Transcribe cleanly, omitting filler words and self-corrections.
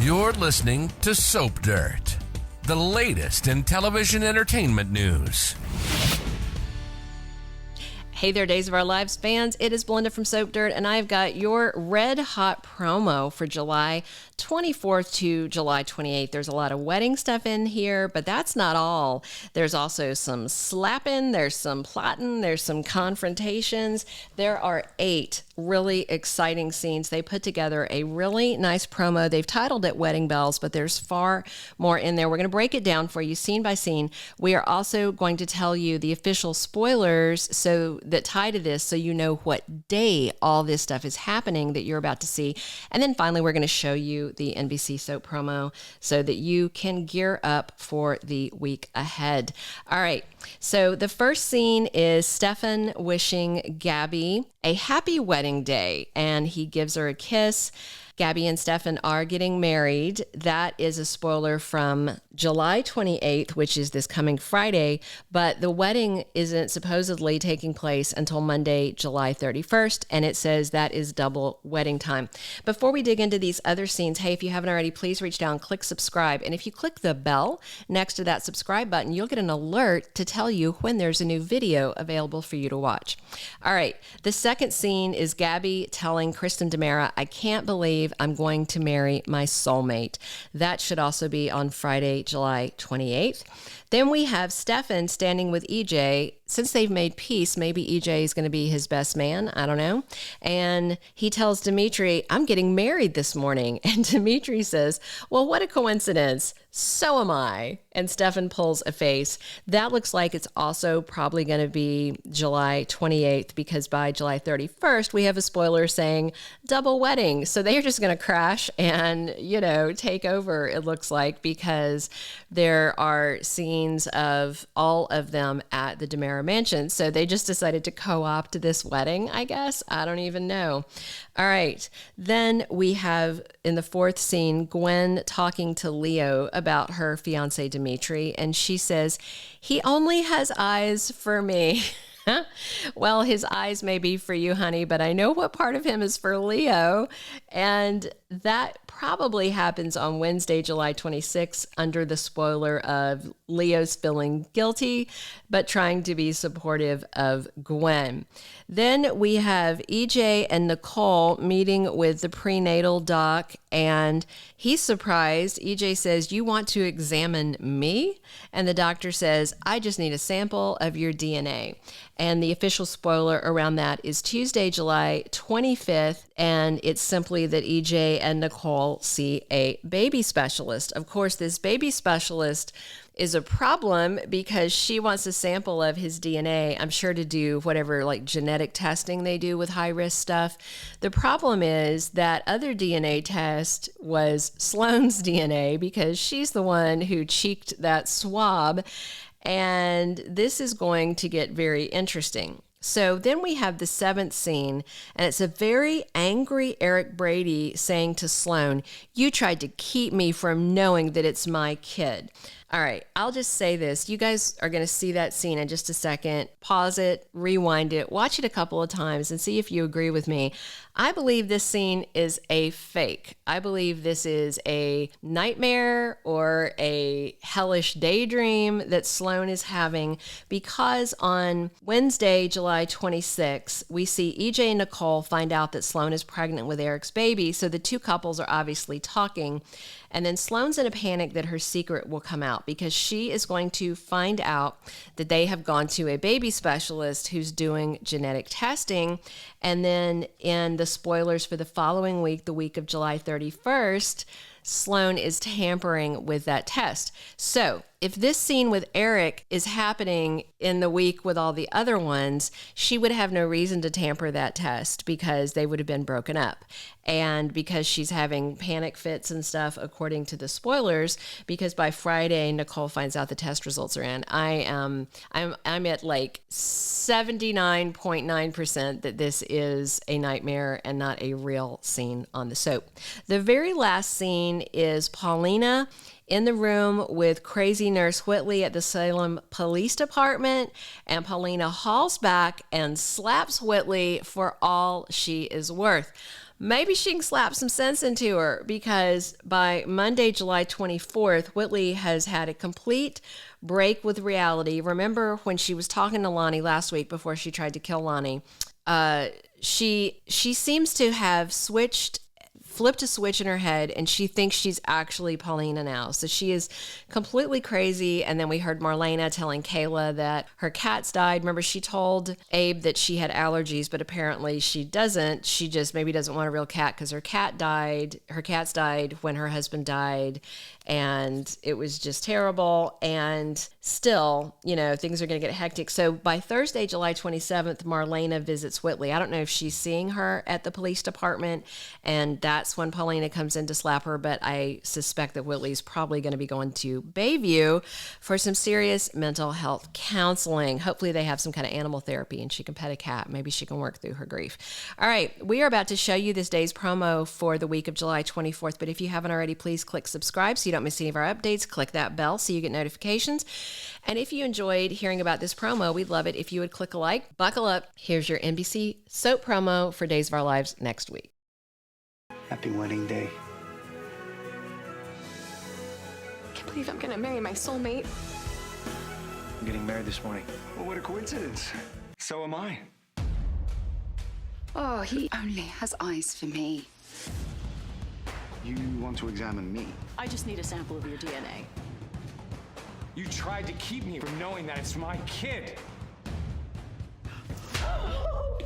You're listening to Soap Dirt, the latest in television entertainment news. Hey there, Days of Our Lives fans. It is Belinda from Soap Dirt, and I've got your red hot promo for July 24th to July 28th. There's a lot of wedding stuff in here, but that's not all. There's also some slapping, there's some plotting, there's some confrontations. There are 8 really exciting scenes. They put together a really nice promo. They've titled it Wedding Bells, but there's far more in there. We're going to break it down for you scene by scene. We are also going to tell you the official spoilers that tie to this, so you know what day all this stuff is happening that you're about to see. And then finally, we're going to show you the NBC soap promo so that you can gear up for the week ahead. All right. So the first scene is Stefan wishing Gabi a happy wedding day, and he gives her a kiss. Gabi and Stefan are getting married. That is a spoiler from July 28th, which is this coming Friday, but the wedding isn't supposedly taking place until Monday, July 31st, and it says that is double wedding time. Before we dig into these other scenes, hey, if you haven't already, please reach down, click subscribe, and if you click the bell next to that subscribe button, you'll get an alert to tell you when there's a new video available for you to watch. All right, the second scene is Gabi telling Stefan DiMera, I can't believe I'm going to marry my soulmate. That should also be on Friday, July 28th. Then we have Stefan standing with EJ. Since they've made peace, maybe EJ is going to be his best man. I don't know. And he tells Dimitri, I'm getting married this morning. And Dimitri says, well, what a coincidence. So am I. And Stefan pulls a face. That looks like it's also probably going to be July 28th, because by July 31st, we have a spoiler saying double wedding. So they're just going to crash and, take over, it looks like, because there are scenes of all of them at the DiMera mansion. So they just decided to co-opt this wedding, I guess. I don't even know. All right. Then we have in the fourth scene, Gwen talking to Leo about her fiance, Dimitri. And she says, he only has eyes for me. Well, his eyes may be for you, honey, but I know what part of him is for Leo. And that probably happens on Wednesday, July 26th, under the spoiler of Leo's feeling guilty, but trying to be supportive of Gwen. Then we have EJ and Nicole meeting with the prenatal doc, and he's surprised. EJ says, you want to examine me? And the doctor says, I just need a sample of your DNA. And the official spoiler around that is Tuesday, July 25th, and it's simply that EJ and Nicole see a baby specialist. Of course, this baby specialist is a problem because she wants a sample of his DNA, I'm sure, to do whatever genetic testing they do with high risk stuff. The problem is that other DNA test was Sloan's DNA, because she's the one who cheeked that swab. And this is going to get very interesting. So then we have the seventh scene, and it's a very angry Eric Brady saying to Sloan, you tried to keep me from knowing that it's my kid. All right, I'll just say this. You guys are going to see that scene in just a second. Pause it, rewind it, watch it a couple of times, and see if you agree with me. I believe this scene is a fake. I believe this is a nightmare or a hellish daydream that Sloan is having, because on Wednesday, July 26th, we see EJ and Nicole find out that Sloan is pregnant with Eric's baby, so the two couples are obviously talking. And then Sloan's in a panic that her secret will come out, because she is going to find out that they have gone to a baby specialist who's doing genetic testing. And then in the spoilers for the following week, the week of July 31st, Sloan is tampering with that test. So if this scene with Eric is happening in the week with all the other ones, she would have no reason to tamper that test, because they would have been broken up. And because she's having panic fits and stuff, according to the spoilers, because by Friday, Nicole finds out the test results are in. I'm at 79.9% that this is a nightmare and not a real scene on the soap. The very last scene is Paulina in the room with crazy Nurse Whitley at the Salem Police Department, and Paulina hauls back and slaps Whitley for all she is worth. maybe she can slap some sense into her, because by Monday, July 24th, Whitley has had a complete break with reality. Remember when she was talking to Lonnie last week before she tried to kill Lonnie? She seems to have flipped a switch in her head, and she thinks she's actually Paulina now. So she is completely crazy. And then we heard Marlena telling Kayla that her cats died. Remember, she told Abe that she had allergies, but apparently she doesn't. She just maybe doesn't want a real cat because her cats died when her husband died, and it was just terrible. And still, things are going to get hectic. So by Thursday, July 27th, Marlena visits Whitley. I don't know if she's seeing her at the police department, and that's when Paulina comes in to slap her, but I suspect that Whitley's probably going to be going to Bayview for some serious mental health counseling. Hopefully they have some kind of animal therapy and she can pet a cat. Maybe she can work through her grief. All right, we are about to show you this day's promo for the week of July 24th, but if you haven't already, please click subscribe so you don't miss any of our updates. Click that bell so you get notifications. And if you enjoyed hearing about this promo, we'd love it if you would click a like. Buckle up. Here's your NBC soap promo for Days of Our Lives next week. Happy wedding day. I can't believe I'm gonna marry my soulmate. I'm getting married this morning. Well, what a coincidence. So am I. Oh, he only has eyes for me. You want to examine me? I just need a sample of your DNA. You tried to keep me from knowing that it's my kid.